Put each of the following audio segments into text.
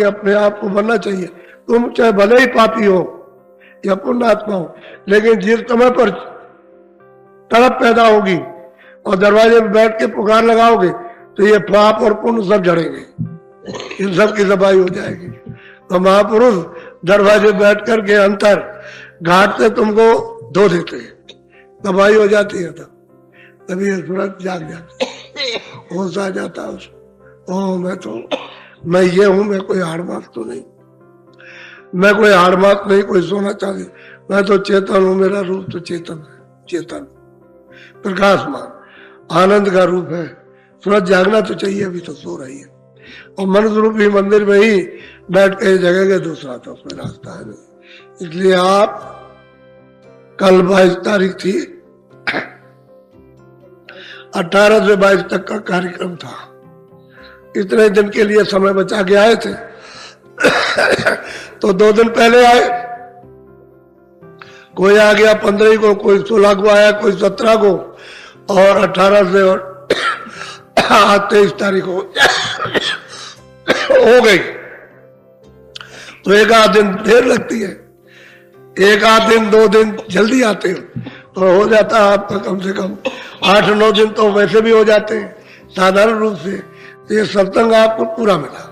कि अपने आप को बनना चाहिए। तुम चाहे भले ही पापी हो या पुण्यात्मा हो, लेकिन जिस समय पर तड़प पैदा होगी और दरवाजे में बैठ के पुकार लगाओगे तो ये पाप और पुण्य सब झड़ेंगे, इन सब की सफाई हो जाएगी। तो महापुरुष दरवाजे बैठ करके अंतर घाट से तुमको धो देते हैं, सफाई हो जाती है। तभी ये सूरज जाग जाती है, होश आ जाता है उसको। ओ मैं ये हूं, मैं कोई हाड़मास तो नहीं, मैं कोई हाड़मास नहीं, कोई सोना चांदी, मैं तो चेतन हूं। मेरा रूप तो चेतन है, चेतन प्रकाशमान आनंद का रूप है। सूरज जागना तो चाहिए, अभी तो सो रही है। और मनुष्य रूपी मंदिर में ही बैठ के जगह के दूसरा तो उसमें रास्ता है नहीं। इसलिए आप कल 22 तारीख थी, 18 से 22 तक का कार्यक्रम था। इतने दिन के लिए समय बचा के आए थे तो 2 दिन पहले आए, कोई आ गया 15 को, कोई 16 को आया, कोई 17 को, और 18 से और 23 तारीख हो गई। तो एक आध दिन देर लगती है, एक आध दिन 2 दिन जल्दी आते हो तो हो जाता है आपका कम से कम 8-9 दिन तो वैसे भी हो जाते हैं साधारण रूप से। तो ये सत्संग आपको पूरा मिला,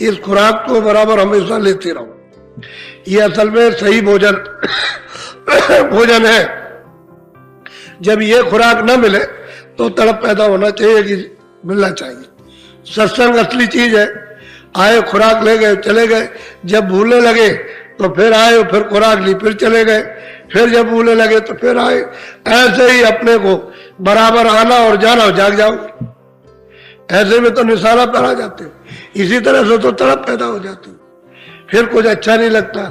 इस खुराक को बराबर हमेशा लेते रहो। ये असल में सही भोजन भोजन है। जब ये खुराक न मिले तो तड़प पैदा होना चाहिए कि मिलना चाहिए। सत्संग असली चीज है। आए, खुराक ले गए, चले गए, जब भूलने लगे तो फिर आए, फिर खुराक ली, फिर चले गए, फिर जब भूलने लगे तो फिर आए। ऐसे ही अपने को बराबर आना और जाना, जाग जाओ। ऐसे में तो निशाना पर आ जाते हो, इसी तरह से तो तड़प पैदा हो जाती, फिर कुछ अच्छा नहीं लगता।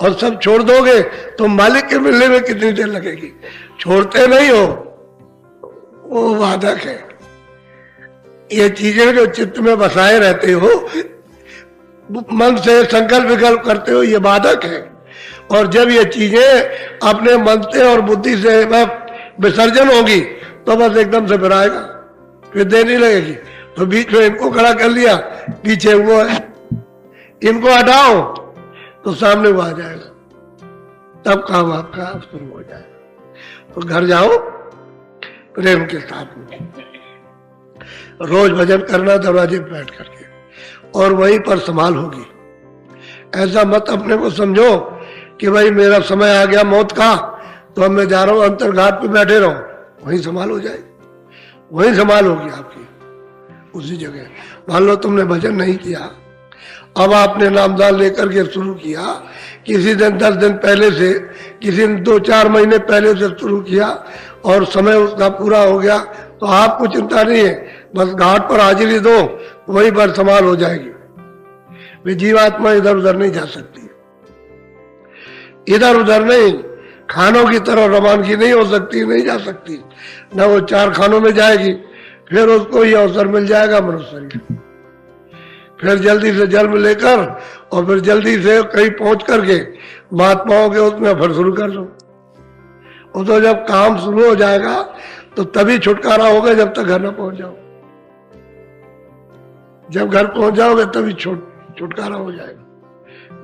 और सब छोड़ दोगे तो मालिक के मिलने में कितनी देर लगेगी। छोड़ते नहीं हो, वो बाधक है। ये चीजें जो चित्त में बसाए रहते हो, मन से संकल्प विकल्प करते हो, ये बाधक है। और जब ये चीजें अपने मन से और बुद्धि से विसर्जन होगी तो बस एकदम से फिर आएगा, फिर देर नहीं लगेगी। तो बीच में इनको खड़ा कर लिया, पीछे वो है, इनको हटाओ तो सामने वो आ जाएगा, तब काम आपका शुरू हो जाएगा। तो घर जाओ प्रेम के साथ में, रोज भजन करना दरवाजे पे बैठ करके, और वहीं पर संभाल होगी। ऐसा मत अपने को समझो कि भाई मेरा समय आ गया मौत का तो अब मैं जा रहा हूं अंतरघाट पे बैठे रहो, वहीं संभाल हो जाएगी, वहीं संभाल होगी आपकी उसी जगह। मान लो तुमने भजन नहीं किया, अब आपने नामदान लेकर के शुरू किया, किसी दिन 10 दिन पहले से, किसी दिन 2-4 महीने पहले से शुरू किया और समय उसका पूरा हो गया, तो आपको चिंता नहीं है, बस घाट पर हाजिरी दो, वहीं पर संभाल हो जाएगी। वे जीवात्मा इधर उधर नहीं जा सकती, इधर उधर नहीं, खानों की तरह रवानगी नहीं हो सकती, नहीं जा सकती। न वो 4 खानों में जाएगी, फिर उसको ये अवसर मिल जाएगा मनुष्य शरीर, फिर जल्दी से जन्म लेकर और फिर जल्दी से कहीं पहुंच करके महात्माओं के उसमें फिर शुरू कर दो। और तो जब काम शुरू हो जाएगा तो तभी छुटकारा होगा, जब तक घर न पहुंच जाओ। जब घर पहुंच जाओगे तभी छुटकारा हो जाएगा,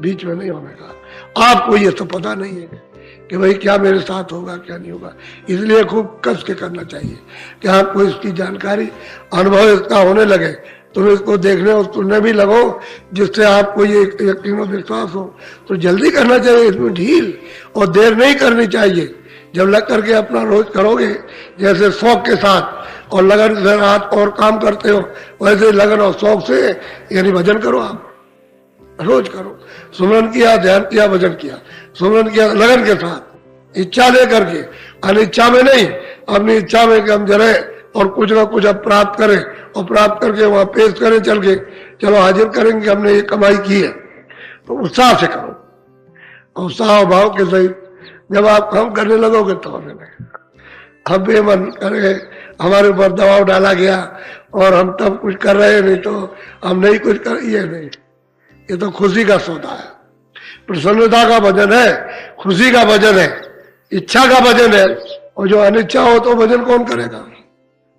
बीच में नहीं होने का। आपको ये तो पता नहीं है कि भाई क्या मेरे साथ होगा क्या नहीं होगा, इसलिए खूब कस के करना चाहिए कि आपको इसकी जानकारी, अनुभव इसका होने लगे, तुम इसको देखने और सुनने भी लगो, जिससे आपको ये यकीन और विश्वास हो। तो जल्दी करना चाहिए, इसमें ढील और देर नहीं करनी चाहिए। जब लग करके अपना रोज करोगे, जैसे शौक के साथ और लगन से रात और काम करते हो, वैसे लगन और शौक से यानी भजन करो। आप रोज करो, सुमरन किया, ध्यान किया, भजन किया, सुमरन किया लगन के साथ, इच्छा लेकर के, अनिच्छा में नहीं। अपनी इच्छा में कि हम जरे और कुछ ना कुछ अब प्राप्त करें, और प्राप्त करके वहां पेश करें, चल के चलो हाजिर करेंगे हमने ये कमाई की है, तो उत्साह से करो, उत्साह भाव के सहित। जब आप काम करने लगोगे तो होने लगेगा। हम बेमन करे, हमारे ऊपर दबाव डाला गया और हम तब कुछ कर रहे नहीं तो हम नहीं कुछ कर, ये नहीं, ये तो खुशी का सौदा है, प्रसन्नता का भजन है, खुशी का भजन है, इच्छा का भजन है। और जो अनिच्छा हो तो भजन कौन करेगा?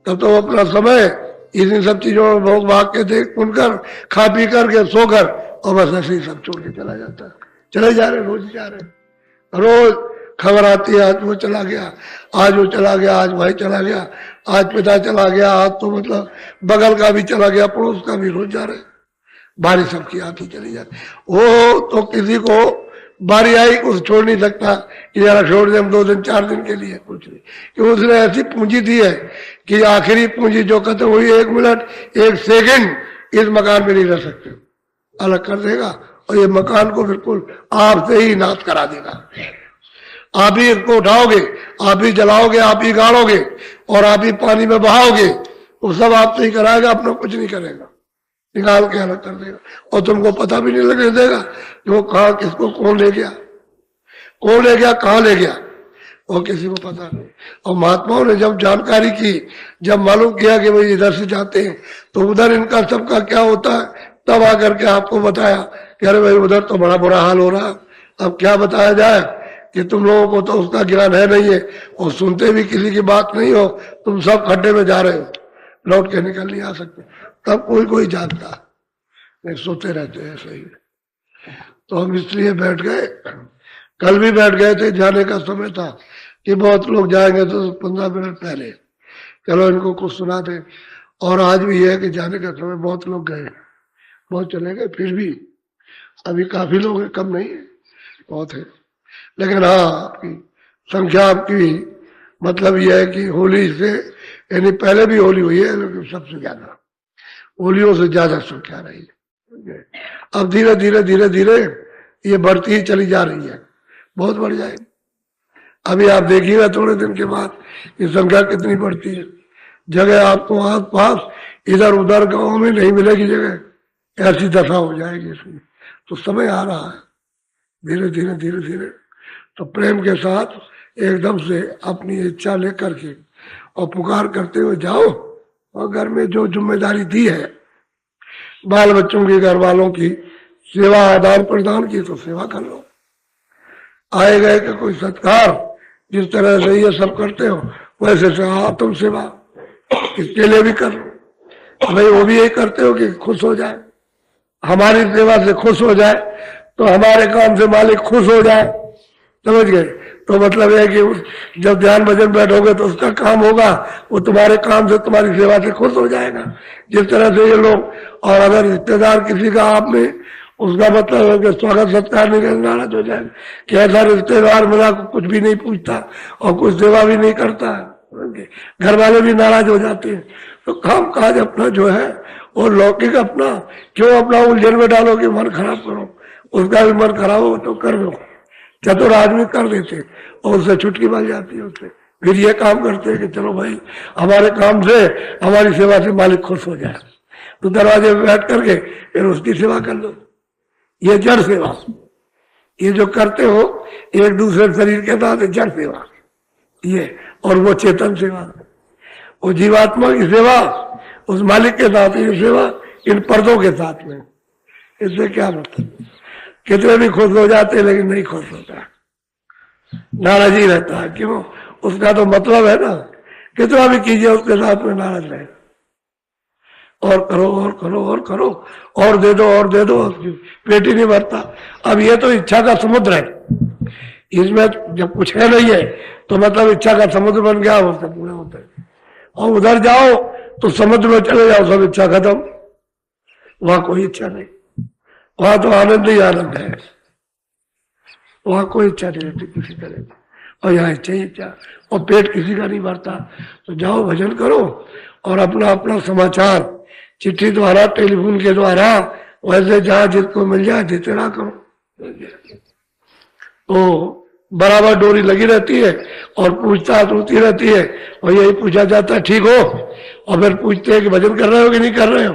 तब तो अपना समय इन्हीं सब चीजों में भोग भाग के देख सुनकर खा पी करके सोकर और बस ऐसे ही सब छोड़ के चला जाता है। चले जा रहे, रोज जा रहे, रोज खबर आती है आज वो चला गया, आज वो चला गया, आज भाई चला गया, आज पिता चला गया, आज तो मतलब बगल का भी चला गया, पड़ोस का भी, रोज जा रहे। बारिश सबकी आती चली जाती। वो तो किसी को बारी आई कुछ छोड़ नहीं सकता कि जरा छोड़ दे हम 2 दिन 4 दिन के लिए, कुछ नहीं, कि उसने ऐसी पूंजी दी है कि आखिरी पूंजी जो खत्म हुई 1 मिनट 1 सेकंड इस मकान में नहीं रह सकते, अलग कर देगा और ये मकान को बिल्कुल आपसे ही नाश करा देगा। आप ही इसको उठाओगे, आप ही जलाओगे, आप ही गाड़ोगे और आप ही पानी में बहाओगे, वो सब आपसे ही कराएगा, अपना कुछ नहीं करेगा, निकाल के अलग कर देगा और तुमको पता भी नहीं लगने देगा कि वो कहाँ किसको कौन ले गया, कहाँ ले गया, वो किसी को पता नहीं। और महात्माओं ने जब जानकारी की, जब मालूम किया कि भाई इधर से जाते हैं तो उधर इनका सबका क्या होता है, तब आकर के आपको बताया कि अरे भाई उधर तो बड़ा बुरा हाल हो रहा है। अब क्या बताया जाए कि तुम लोगों को तो उसका ज्ञान है नहीं है और सुनते भी किसी की बात नहीं हो, तुम सब खड्डे में जा रहे हो, लौट के निकल नहीं आ सकते। तब कोई जानता नहीं, सोते रहते हैं ऐसे ही। तो हम इसलिए बैठ गए, कल भी बैठ गए थे, जाने का समय था कि बहुत लोग जाएंगे तो 15 मिनट पहले चलो इनको कुछ सुना दे। और आज भी है कि जाने का समय, बहुत लोग गए, बहुत चले गए, फिर भी अभी काफी लोग हैं, कम नहीं है, बहुत है। लेकिन हाँ, आपकी संख्या आपकी मतलब यह है कि होली से, यानी पहले भी होली हुई है लेकिन सबसे ज्यादा, होलियों से ज्यादा संख्या रही है। अब धीरे धीरे धीरे धीरे ये बढ़ती ही चली जा रही है, बहुत बढ़ जाएगी। अभी आप देखिएगा थोड़े दिन के बाद ये संख्या कितनी बढ़ती है। जगह आपको आस पास इधर उधर गाँव में नहीं मिलेगी जगह, ऐसी दशा हो जाएगी इसमें। तो समय आ रहा है धीरे धीरे धीरे धीरे। तो प्रेम के साथ एकदम से अपनी इच्छा लेकर के और पुकार करते हुए जाओ और घर में जो जिम्मेदारी दी है, बाल बच्चों की, घर वालों की सेवा आदान प्रदान की, तो सेवा कर लो। आए गए का कोई सत्कार जिस तरह से ये सब करते हो वैसे से तुम सेवा इसके लिए भी कर लो। भाई वो भी यही करते हो कि खुश हो जाए, हमारी सेवा से खुश हो जाए, तो हमारे काम से मालिक खुश हो जाए, समझ गए। तो मतलब है कि जब ध्यान भजन बैठोगे तो उसका काम होगा, वो तुम्हारे काम से, तुम्हारी सेवा से खुश हो जाएगा। जिस तरह से ये लोग, और अगर रिश्तेदार किसी का आप में, उसका मतलब है कि स्वागत सत्कार नहीं करना, नाराज हो जाएगा कि ऐसा रिश्तेदार मेरा कुछ भी नहीं पूछता और कुछ सेवा भी नहीं करता, घर वाले भी नाराज हो जाते हैं। तो काम काज अपना जो है वो लौकिक अपना क्यों अपना उलझन में डालो कि मन खराब करो, उसका भी मन खराब हो तो कर दो। चतुर आदमी कर देते और उससे छुटकी मिल जाती है उससे। फिर ये काम करते हैं कि चलो भाई हमारे काम से, हमारी सेवा से मालिक खुश हो जाए, तो दरवाजे में बैठ करके फिर उसकी सेवा कर लो। ये जड़ सेवा, ये जो करते हो एक दूसरे शरीर के साथ, जड़ सेवा ये, और वो चेतन सेवा, वो जीवात्मा की सेवा उस मालिक के साथ, ये सेवा इन पर्दों के साथ में। इससे क्या मतलब, कितने भी खुश हो जाते हैं लेकिन नहीं खुश होता, नाराज ही रहता है। क्यों? उसका तो मतलब है ना, कितना भी कीजिए उसके साथ में नाराज रहे, और करो और करो और करो और दे दो और दे दो, पेट ही नहीं भरता। अब ये तो इच्छा का समुद्र है, इसमें जब कुछ है नहीं है तो मतलब इच्छा का समुद्र बन गया, उससे पूरा होता है। और उधर जाओ तो समुद्र में चले जाओ, सब इच्छा खत्म, वहां कोई इच्छा नहीं, वहां तो आनंद ही आनंद है, वहां कोई इच्छा नहीं रहती किसी तरह की, और यहाँ इच्छा ही इच्छा, और पेट किसी का नहीं भरता। तो जाओ भजन करो और अपना अपना समाचार चिट्ठी द्वारा, टेलीफोन के द्वारा, वैसे जहां जिसको मिल जाए जितना करो। तो बराबर डोरी लगी रहती है और पूछताछ होती रहती है, और यही पूछा जाता है ठीक हो, और फिर पूछते हैं कि भजन कर रहे हो कि नहीं कर रहे हो,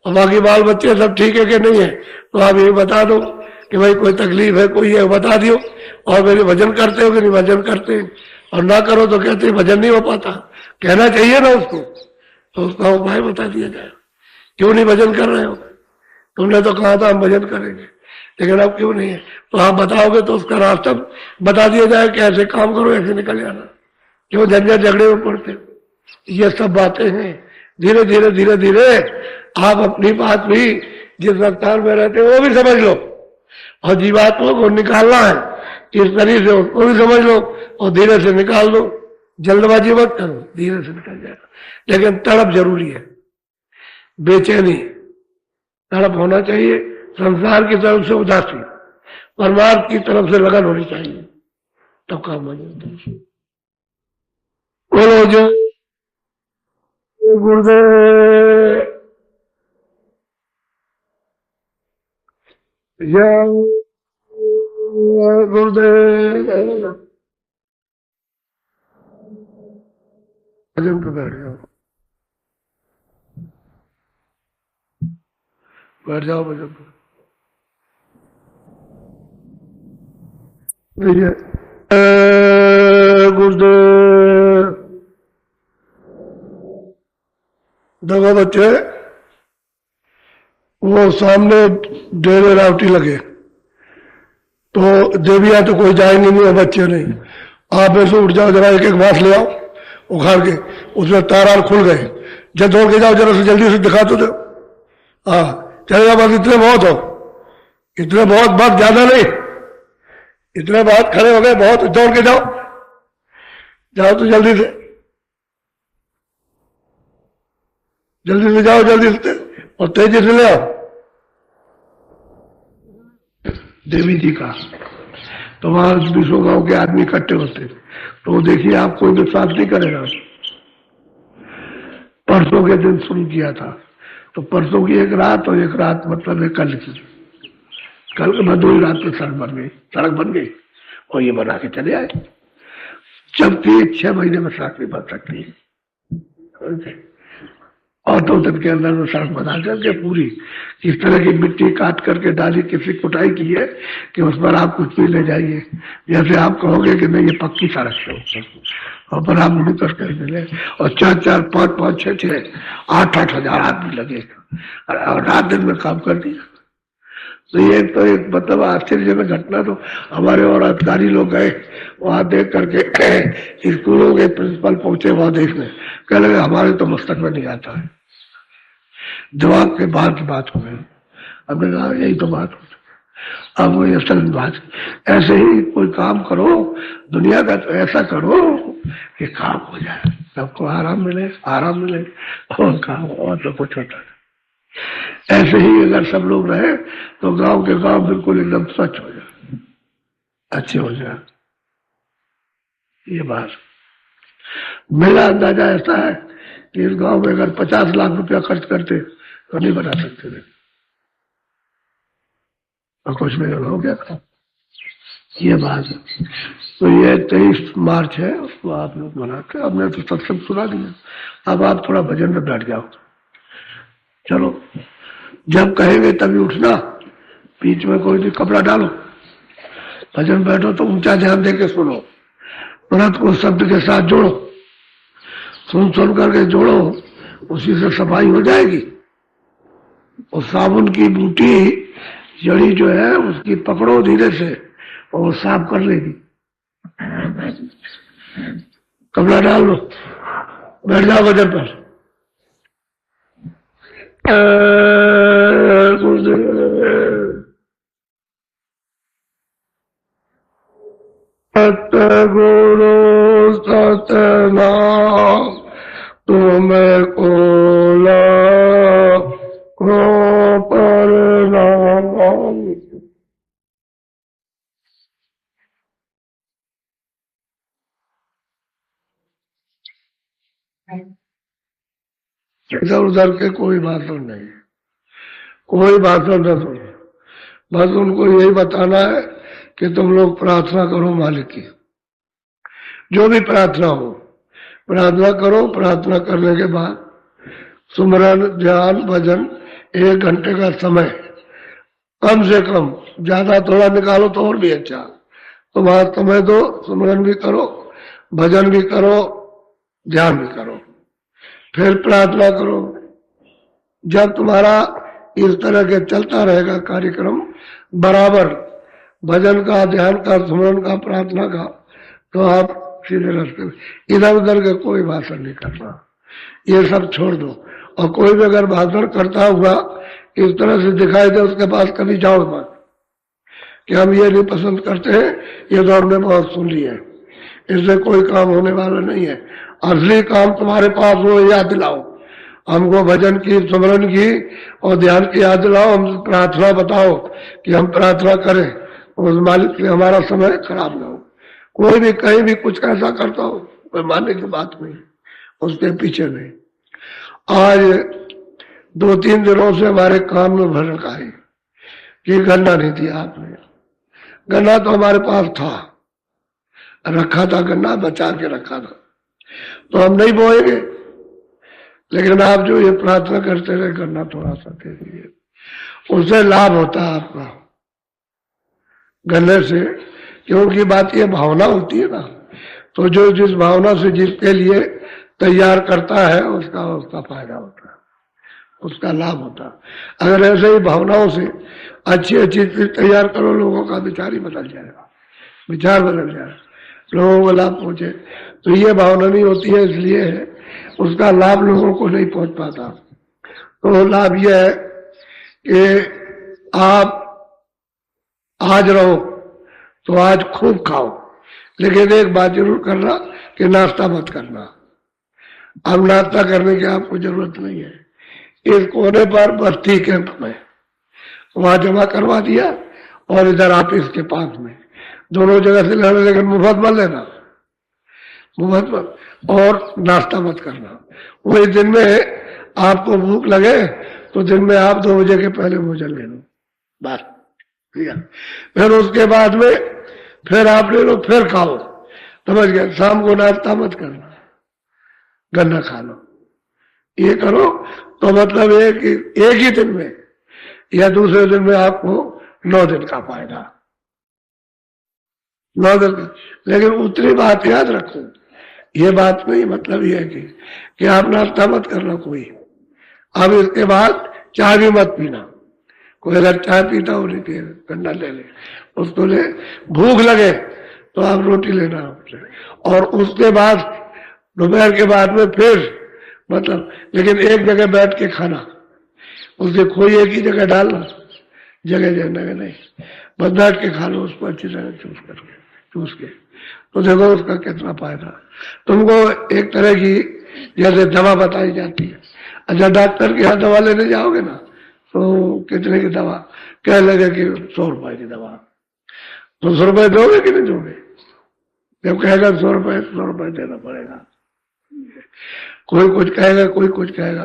और बाकी बाल बच्चे सब ठीक है कि नहीं है। तो आप ये बता दो कि भाई कोई तकलीफ है, कोई है, बता दियो। और मेरे भजन करते हो कि नहीं भजन करते, और ना करो तो कहते भजन नहीं हो पाता, कहना चाहिए ना उसको, तो उसका उपाय बता दिया जाए। क्यों नहीं भजन कर रहे हो, तुमने तो कहा था हम भजन करेंगे, लेकिन अब क्यों नहीं है, तो आप बताओगे तो उसका रास्ता बता दिया जाए कि ऐसे काम करो, ऐसे निकल जाना, क्यों झंझट झगड़े में पड़ते। ये सब बातें हैं धीरे धीरे धीरे धीरे आप अपनी बात भी जिस रफ्तार में रहते हो वो भी समझ लो, और जीवात्मा को निकालना है इस तरीके से उसको भी समझ लो और धीरे से निकाल दो। जल्दबाजी मत करो, धीरे से निकल जाएगा। लेकिन तड़प जरूरी है, बेचैनी तड़प होना चाहिए। संसार की तरफ से उदासी, परमार्थ की तरफ से लगन होनी चाहिए, तब काम हो जाता है। बोलो जो गुरुदेव जय गुरुदेव। भजन पे बैठ जाओ, बैठ जाओ भजन पे। गुरुदेव देखो बच्चे, वो सामने डेरे रावटी लगे तो देवियां तो कोई जाएंगे नहीं और बच्चे नहीं। आप ऐसे उठ जाओ, जरा एक एक बांस ले आओ उखाड़ के, उसमें तार खुल गए, जब दौड़ के जाओ जरा से जल्दी से दिखा तो दो। हाँ चलेगा, बस इतने बहुत हो, इतने बहुत, बात ज्यादा नहीं, इतने बात खड़े हो गए बहुत, दौड़ के जाओ, जाओ तो जल्दी से, जल्दी से जाओ, जल्दी से और तेजी से ले आओ। देवी जी का तो वहां 20 गांव के आदमी इकट्ठे होते, तो देखिए आप कोई विश्वास नहीं करेगा। परसों के दिन शुरू किया था, तो परसों की एक रात और एक रात मतलब है कल की, कल के बाद 2 ही रात में सड़क बन गई और ये बना के चले आए, जबकि 6 महीने में सड़क नहीं बन सकती है। और 2 दिन के अंदर वो सड़क बना करके पूरी इस तरह की मिट्टी काट करके डाली, किसी कुटाई की है कि उस पर आप कुछ भी ले जाइए, जैसे आप कहोगे कि नहीं ये पक्की सड़क है, और पर आप मुड़ कर मिले, और 4-4, 5-5, 6-6, 8-8 हजार आदमी लगे और रात दिन में काम कर दिया। तो ये तो एक मतलब आश्चर्य में घटना। तो हमारे और अधिकारी लोग गए वहां देख करके, स्कूलों के प्रिंसिपल पहुंचे वहां देखने, कह लगे हमारे तो मस्तक में नहीं आता है, दिमाग के बाहर की बात हो गई। हमने कहा यही तो बात हो, अब वही असल बात, ऐसे ही कोई काम करो दुनिया का, तो ऐसा करो कि काम हो जाए, सबको आराम मिले और काम और तो कुछ होता है। ऐसे ही अगर सब लोग रहे तो गांव के गांव बिल्कुल एकदम स्वच्छ हो जाए, अच्छे हो जाए। ये बात मेरा अंदाजा ऐसा है कि इस गांव में अगर 50 लाख रुपया खर्च करते तो नहीं बना सकते थे, और कुछ में हो गया था। ये बात है। तो ये 23 मार्च है, उसको आप लोग मनाते। हमने तो सत्संग सुना दिया, अब आप थोड़ा भजन में बैठ जाओ। चलो, जब कहेंगे तभी उठना, बीच में कोई भी कपड़ा डालो, भजन बैठो तो ऊंचा ध्यान देके सुनो, तुरंत को शब्द के साथ जोड़ो, सुन करके जोड़ो, उसी से सफाई हो जाएगी। और साबुन की बूटी जड़ी जो है उसकी पकड़ो धीरे से और वो साफ कर लेगी। कपड़ा डाल लो, बैठ जाओ भजन पर। सतगुरु सतनाम तुम्हें को परनाम। इधर उधर के कोई भाषण नहीं, कोई भाषण न सुनो, बस उनको यही बताना है कि तुम लोग प्रार्थना करो मालिक की, जो भी प्रार्थना हो प्रार्थना करो। प्रार्थना करने के बाद सुमरन ध्यान भजन 1 घंटे का समय कम से कम, ज्यादा थोड़ा निकालो तो और भी अच्छा, तो वहां समय दो, सुमरन भी करो, भजन भी करो, ध्यान भी करो, फिर प्रार्थना करो। जब तुम्हारा इस तरह के चलता रहेगा कार्यक्रम बराबर, भजन का, ध्यान का, सुमरन का, प्रार्थना का, तो आप सीधे रास्ते में, इधर उधर के कोई भाषण नहीं करना। ये सब छोड़ दो। और कोई भी अगर भाषण करता हुआ इस तरह से दिखाई दे, उसके पास कभी जाओ मत कि हम ये नहीं पसंद करते हैं, ये तो हमने बहुत सुन लिया है, इससे कोई काम होने वाला नहीं है। असली काम तुम्हारे पास हो, याद दिलाओ हमको, भजन की, स्मरण की और ध्यान की याद दिलाओ, हम प्रार्थना बताओ कि हम प्रार्थना करें, उस मालिक से हमारा समय खराब ना हो। कोई भी कहीं भी कुछ ऐसा करता हो, कोई मानने की बात नहीं, उसके पीछे नहीं। आज 2-3 दिनों से हमारे कान में भर रखा है कि गन्ना नहीं दिया आपने। गन्ना तो हमारे पास था, रखा था, गन्ना बचा के रखा था, तो हम नहीं बोएंगे। लेकिन आप जो ये प्रार्थना करते रहे, गन्ना थोड़ा सा दे दीजिए, उससे लाभ होता है आपका गन्ने से। क्योंकि बात ये भावना होती है ना, तो जो जिस भावना से जिसके लिए तैयार करता है उसका फायदा होता है, उसका लाभ होता है। अगर ऐसे ही भावनाओं से अच्छी अच्छी चीज तैयार करो, लोगों का विचार ही बदल जाएगा, विचार बदल जाएगा, लोगों को लाभ पहुंचे। तो ये भावना नहीं होती है, इसलिए है उसका लाभ लोगों को नहीं पहुंच पाता। तो लाभ यह है कि आप आज रहो तो आज खूब खाओ, लेकिन एक बात जरूर करना कि नाश्ता मत करना। अब नाश्ता करने की आपको जरूरत नहीं है। इस कोने पर बस्ती कैंप में वहां जमा करवा दिया, और इधर ऑफिस के पास में, दोनों जगह से लेना, लेकिन मुफ्त मत लेना, मुफ्त मत, और नाश्ता मत करना। वही दिन में आपको भूख लगे तो दिन में आप 2 बजे के पहले भोजन ले लो, बस, ठीक है। फिर उसके बाद में फिर आप ले लो, फिर खाओ, समझ गए। शाम को नाश्ता मत करना, गन्ना खा लो। ये करो तो मतलब एक ही दिन में या दूसरे दिन में आपको 9 दिन का फायदा, 9 दिन का। लेकिन उतनी बात याद रखो, ये बात नहीं मतलब ये है कि आप नाश्ता मत करना कोई। अब इसके बाद चाय भी मत पीना। कोई अगर चाय पीता हो लेके गन्ना ले ले, उसको ले, भूख लगे तो आप रोटी लेना आपसे, और उसके बाद दोपहर के बाद में फिर मतलब, लेकिन एक जगह बैठ के खाना, उसके कोई एक ही जगह डालना, जगह जगह नहीं, बस बैठ के खा लो उसको अच्छी तरह चूस के, तो देखो उसका कितना फायदा। तुमको एक तरह की जैसे दवा बताई जाती है, अच्छा डॉक्टर के यहाँ दवा लेने जाओगे ना, तो कितने की दवा कह लगे कि 100 रुपए की दवा, तो 100 रुपए दोगे कि नहीं दोगे? जब कहेगा 100 रुपए देना पड़ेगा। कोई कुछ कहेगा, कोई कुछ कहेगा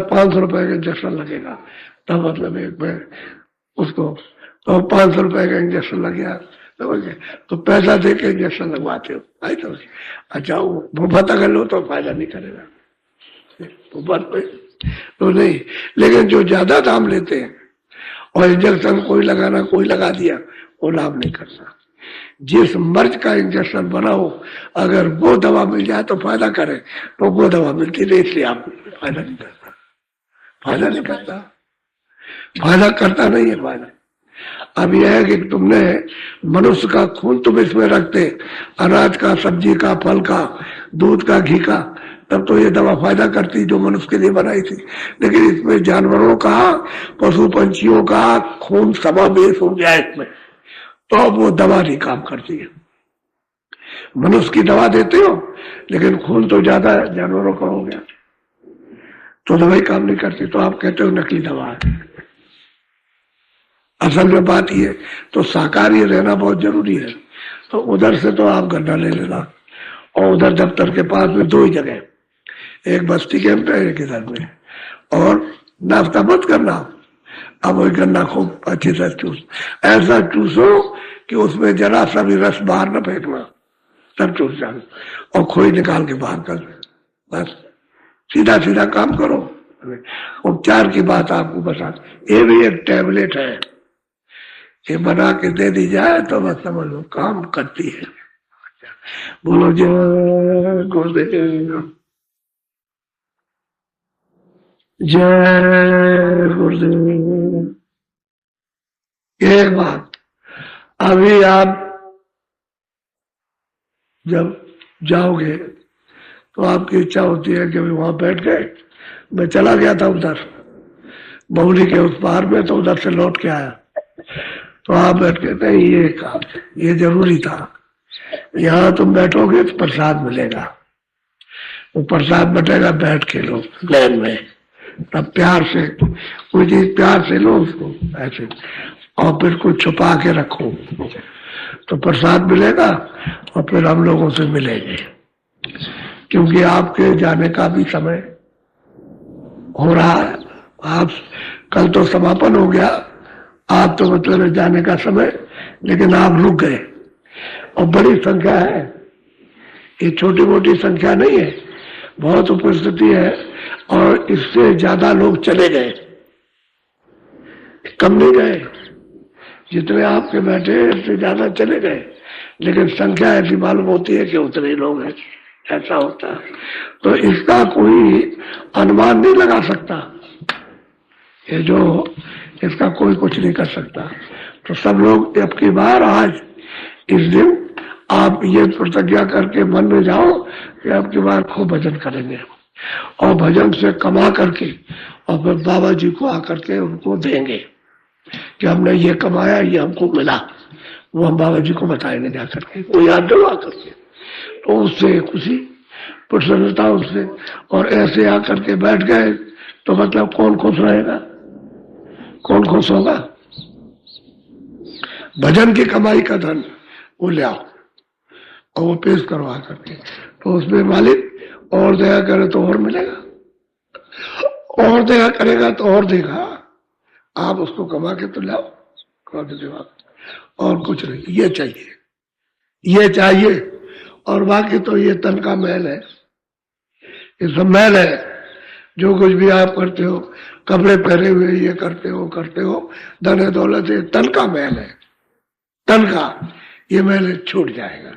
500 रुपए का इंजेक्शन लगेगा, तब मतलब एक में उसको तो 500 रुपए का इंजेक्शन लग गया, तो पैसा दे के इंजेक्शन लगवाते हो, आई तो अच्छा वो पता कर लो तो फायदा नहीं करेगा, तो नहीं। लेकिन जो ज्यादा दाम लेते हैं और इंजेक्शन कोई लगाना, कोई लगा दिया, वो लाभ नहीं करता। जिस मर्ज का इंजेक्शन बना हो, अगर वो दवा मिल जाए तो फायदा करे, तो वो दवा मिलती नहीं, इसलिए आप फायदा नहीं करता, फायदा नहीं करता, फायदा करता नहीं है फायदा। अब यह है कि तुमने मनुष्य का खून तुम इसमें रखते, अनाज का, सब्जी का, फल का, दूध का, घी का, तब तो ये दवा फायदा करती जो मनुष्य के लिए बनाई थी। लेकिन इसमें जानवरों का, पशु पंछियों का खून समावेश हो गया इसमें, तो वो दवा नहीं काम करती है। मनुष्य की दवा देते हो, लेकिन खून तो ज्यादा जानवरों का हो गया, तो दवाई काम नहीं करती, तो आप कहते हो नकली दवा है। असल में बात ये, तो शाकाहारी रहना बहुत जरूरी है। तो उधर से तो आप गन्ना ले लेना, और उधर दफ्तर के पास में 2 ही जगह, एक बस्ती कैंप है, एक इधर में, और नाश्ता मत करना। अब वही गन्ना खूब अच्छी तरह चूस, ऐसा चूसो कि उसमें जरा सा भी रस बाहर न फेंकना, सब चूस जाना, और खोई निकाल के बाहर कर, बस सीधा सीधा काम करो। उपचार की बात आपको बता, ये भी एक टैबलेट है, ये बना के दे दी जाए तो बस समझ लो काम करती है। बोलो जय गुरुदेव, जय गुरुदेव। एक बात, अभी आप जब जाओगे तो आपकी इच्छा होती है कि वहां बैठ गए। मैं चला गया था उधर बहुली के उस पार में, तो उधर से लौट के आया तो आप बैठ के नहीं, ये जरूरी था। यहाँ तुम बैठोगे तो प्रसाद मिलेगा, वो प्रसाद बटेगा बैठ के लो लाइन में, तब प्यार से कोई चीज प्यार से लो उसको ऐसे, और बिल्कुल छुपा के रखो तो प्रसाद मिलेगा और फिर हम लोगों से मिलेंगे। क्योंकि आपके जाने का भी समय हो रहा है। आप कल तो समापन हो गया, आप तो मतलब जाने का समय, लेकिन आप रुक गए और बड़ी संख्या है, ये छोटी मोटी संख्या नहीं है, बहुत उपस्थिति है और इससे ज्यादा लोग चले गए, कम नहीं गए। जितने आपके बैठे इससे ज्यादा चले गए, लेकिन संख्या ऐसी मालूम होती है कि उतने लोग हैं, ऐसा होता है। तो इसका कोई अनुमान नहीं लगा सकता, ये जो इसका कोई कुछ नहीं कर सकता। तो सब लोग अब की बार आज इस दिन आप ये प्रतिज्ञा करके मन में जाओ कि अब की बार खूब भजन करेंगे और भजन से कमा करके और फिर बाबा जी को आकर के उनको देंगे कि हमने ये कमाया, ये हमको मिला। वो हम बाबा जी को बताएंगे जाकर के, वो याद दो आकर के, तो उससे खुशी प्रसन्नता उससे। और ऐसे आकर के बैठ गए तो मतलब कौन खुश रहेगा, कौन खुश होगा? भजन की कमाई का धन वो ले आओ और वो पेश करवा करके, तो उसमें मालिक और दया करे तो और मिलेगा, और दया करेगा तो और देगा। आप उसको कमा के तो लाओ, और कुछ नहीं, ये चाहिए, ये चाहिए। और बाकी तो ये तन का मैल है, ये सब मैल है। जो कुछ भी आप करते हो, कपड़े पहने हुए ये करते हो, धन दौलत, ये तन का मैल है, तन का। ये मैल छूट जाएगा,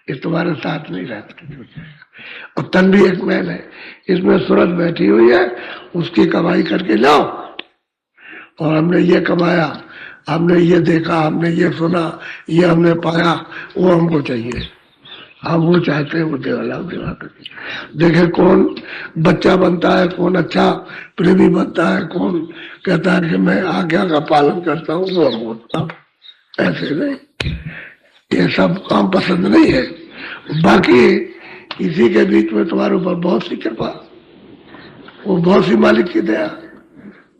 ये तुम्हारे साथ नहीं रहता, छूट जाएगा। और तन भी एक मैल है, इसमें सूरत बैठी हुई है, उसकी कमाई करके लाओ। और हमने ये कमाया, हमने ये देखा, हमने ये सुना, ये हमने पाया, वो हमको चाहिए। हम वो चाहते हैं, वो दिला करके देखे कौन बच्चा बनता है, कौन अच्छा प्रेमी बनता है, कौन कहता है कि मैं आज्ञा का पालन करता हूँ, वो हम बोलता हूँ। ऐसे नहीं, ये सब काम पसंद नहीं है। बाकी इसी के बीच में तुम्हारे ऊपर बहुत सी कृपा, वो बहुत सी मालिक की दया,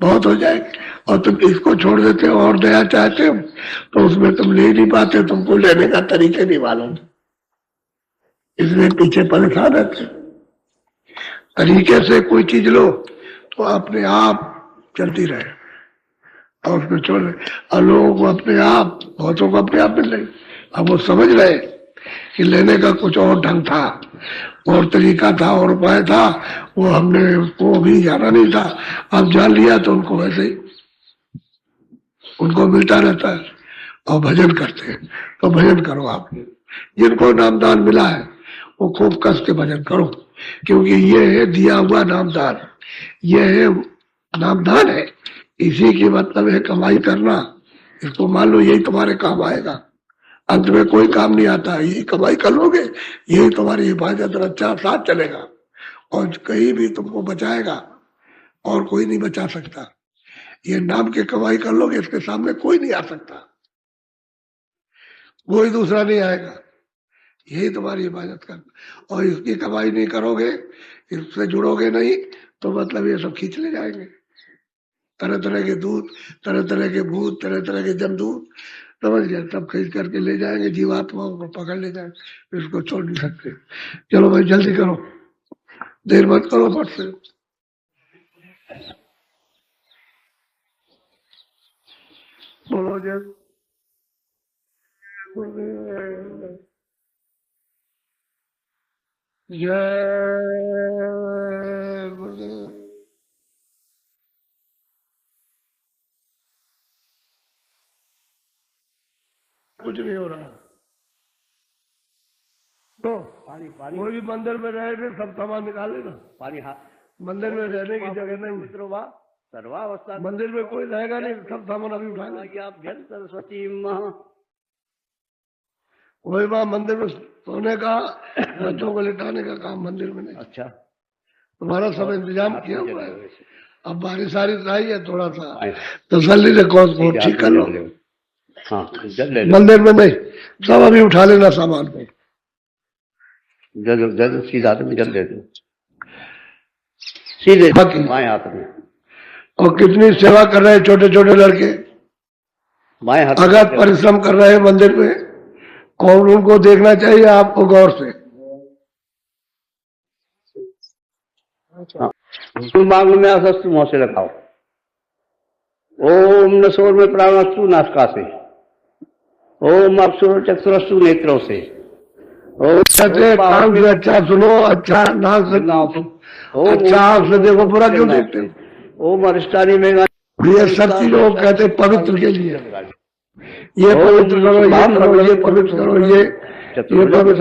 बहुत हो जाएगी। और तुम इसको छोड़ देते हो और दया चाहते हो तो उसमें तुम ले नहीं पाते, तुमको लेने का तरीके नहीं मालूम, इसलिए पीछे परेशान रहते। तरीके से कोई चीज लो तो अपने आप चलती रहे और उसको छोड़ दे। और लोगों को अपने आप, बहुतों को अपने आप मिल रही। अब वो समझ रहे कि लेने का कुछ और ढंग था, और तरीका था, और उपाय था, वो हमने उसको भी जाना नहीं था। अब जान लिया तो उनको वैसे ही उनको मिलता रहता है और भजन करते हैं। तो भजन करो आप, जिनको नामदान मिला है वो खूब कस के भजन करो, क्योंकि ये है दिया हुआ नामदान, ये है नामदान है। इसी की मतलब है कमाई करना। इसको मान लो यही तुम्हारे काम आएगा, अंत में कोई काम नहीं आता। यही कमाई कर लोगे, यही तुम्हारी हिफाजत रक्षा साथ चलेगा और कहीं भी तुमको बचाएगा और कोई नहीं बचा सकता। ये नाम की कमाई कर लोगे, इसके सामने कोई नहीं आ सकता, कोई दूसरा नहीं आएगा, यही तुम्हारी हिफाजत करना। और इसकी कमाई नहीं करोगे, इससे जुड़ोगे नहीं, तो मतलब ये सब खींच ले जाएंगे, तरह तरह के दूध, तरह तरह के भूत, तरह तरह के जमदूत, समझ गया, सब खींच करके ले जाएंगे, जीवात्माओं को पकड़ ले जाएंगे, इसको छोड़ नहीं सकते। चलो भाई जल्दी करो, देर मत करो, फट से बोलो। जय गुरुदेव। कुछ नहीं हो रहा तो कोई भी मंदिर में रहे थे, सब सामान निकाले ना, पानी मंदिर में रहने की जगह नहीं, सर्वावस्था मंदिर में कोई रहेगा नहीं, सब सामान अभी उठाएगा। सरस्वती वही वहां मंदिर में सोने का बच्चों को लिटाने का काम मंदिर में नहीं। अच्छा, तुम्हारा सब इंतजाम किया हुआ है। अब बारिश आई है, थोड़ा सा तसल्ली से कौन को ठीक कर लो। हाँ, जल ले लो। मंदिर में नहीं, सब अभी उठा लेना सामान को। जल सीधा तो जल दे दो सीधे बाएं हाथ में। और कितनी सेवा कर रहे हैं छोटे छोटे लड़के, बाएं हाथ अगत परिश्रम कर रहे हैं मंदिर में, और उनको देखना चाहिए आपको गौर से। मांग में असस्तु मुंह से रखाओ। ओम नसोर में प्राणस्तु नासका से। ओम अक्षुर चक्षुरस्तु नेत्रों से। ओम कान से अच्छा सुनो, अच्छा नाक से, अच्छा आंख से देखो, पूरा क्यों देखते हो? ओम अरिष्टानी में ये सब चीजों को कहते हैं पवित्र के लिए। ये पवित्र करो, ये करो, ये पवित्र करो, ये पवित्र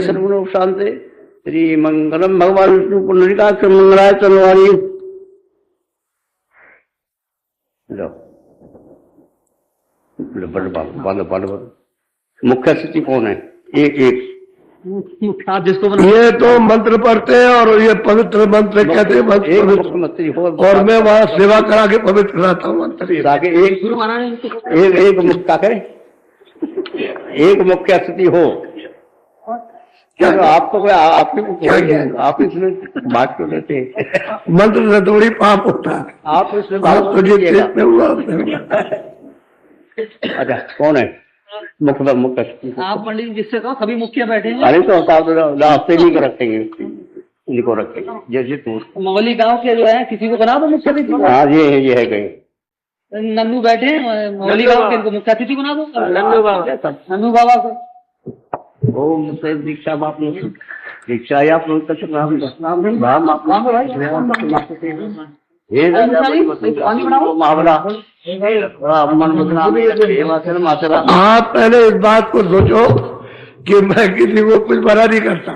सर्वनो शांति। श्री मंगलम भगवान विष्णु पुंडरीकाक्ष मंगलाय तनवारी। मुख्य स्थिति कौन है? एक ये तो मंत्र पढ़ते हैं और ये पवित्र मंत्र कहते हैं पवित्र, और मैं वहाँ सेवा करा के पवित्र कराता हूँ मंत्र। एक मुख्य करे, एक मुख्य स्थिति हो। क्या आपको कोई आप इसमें बात क्यों लेते हैं? मंत्र से थोड़ी पाप होता है। आप इसमें बात हुआ। अच्छा, कौन है मुख्य? आप पंडित जिससे कहो, सभी मुखिया बैठे हैं। अरे तो हफ्ते नहीं को रखेंगे, इनको रखेंगे जैसे तू मौली गांव के जो है, किसी को बना दो मुख्य अतिथि। हाँ, ये है कहीं नन्नू बैठे हैं मौली गांव के, इनको मुख्य अतिथि बना दो। नन्नू बाबा को ओम दीक्षा बाप दीक्षा या आप पहले इस बात को सोचो कि मैं किसी को कुछ बड़ा नहीं करता।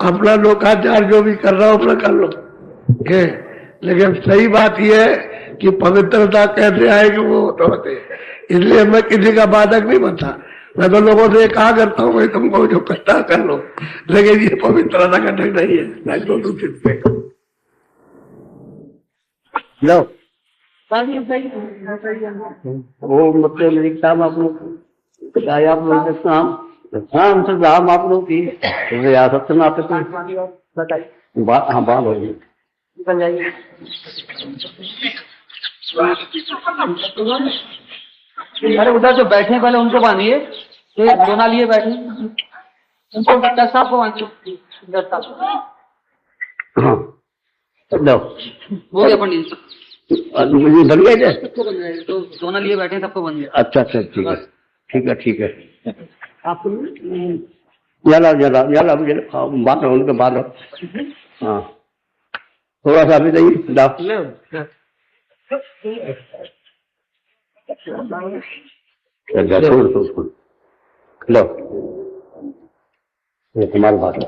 अपना लोकाचार जो भी कर रहा हूं अपना कर लो, लेकिन सही बात यह है कि पवित्रता कैसे आएगी वो तो होते, इसलिए मैं किसी का बाधक नहीं बनता। मैं तो लोगों से कहा करता हूँ भाई तुमको जो करता कर लो, लेकिन ये पवित्रता का ढंग नहीं है। मैं तो दूसरे पे लो ओम मतलब आप लोग आप लोग की सत्य आप हाँ बात होगी। अरे उधर जो बैठे पहले उनको बांधिए, दोना लिए बैठे उनको डॉक्टर साहब को बांधिए। हो गया पंडित जी, बन गए तो दोना लिए बैठे सबको बन गया। अच्छा अच्छा, ठीक है ठीक है ठीक है। आप जला जला जला बात उनके बाद। हाँ, थोड़ा सा भी नहीं लो, ये तुम्हारी बात है।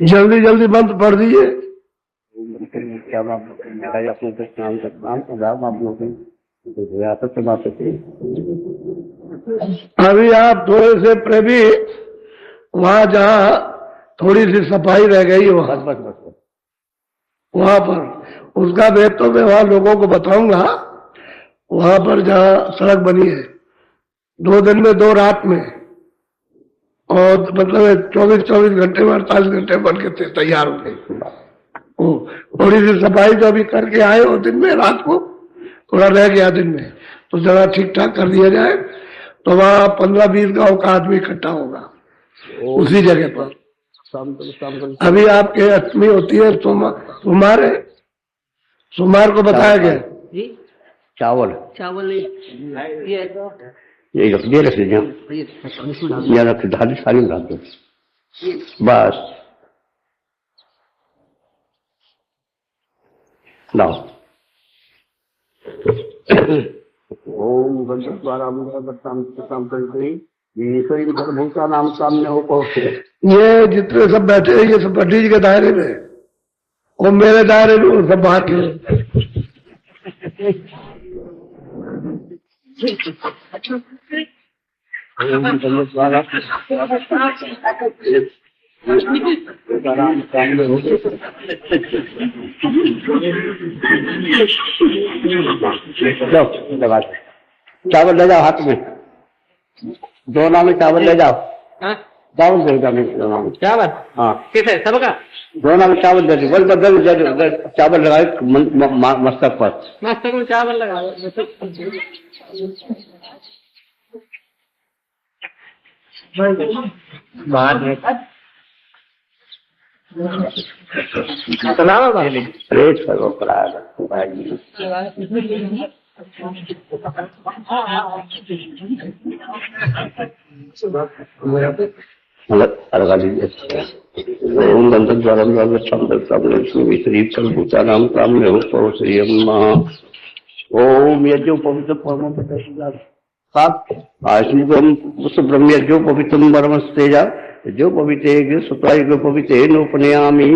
जल्दी जल्दी बंद पढ़ दीजिए। क्या अभी आप थोड़े से प्रेमी वहाँ जहाँ थोड़ी सी सफाई रह गई वहाँ बस बस बस वहाँ पर उसका वेब तो मैं वहाँ लोगों को बताऊंगा। वहाँ पर जहाँ सड़क बनी है 2 दिन में 2 रात में, और मतलब 24 घंटे में 48 घंटे बन के तैयार हो गई। थोड़ी सी सफाई जो अभी करके आए हो दिन में, रात को थोड़ा रह गया दिन में, तो जरा ठीक ठाक कर दिया जाए तो वहाँ 15-20 गांव का आदमी इकट्ठा होगा उसी जगह पर। अभी आपके अष्टमी होती है सोमवार है, सोमवार को बताया गया। चावल ये रख दे, रख दीजिए, रख धारी सारी रख दो बस। लाओ ओम भूता नाम सामने हो पहुंचे। ये जितने सब बैठे हैं ये सब पंडित जी के दायरे में, और मेरे दायरे में वो सब बाहर के। चावल ले जाओ हाथ में, दोनों में चावल ले जाओ। हाँ? चावल दे दोनों में। चावल? हाँ किसे सबका? दोनों में चावल दे दो, बल चावल लगाए मस्तक पर। मस्तक में चावल लगा अरे सर्वपराध भाई अलग लीजिए। ओम दंत ज्वालम श्री कलभूता नाम काम्य हो श्री अम्मा। ओम यज्ञो पवित्र परम ब्रह्म यज्ञो पवित्रम परम तेजा जो पवित्र स्वतः पवित्र नोपनयामी।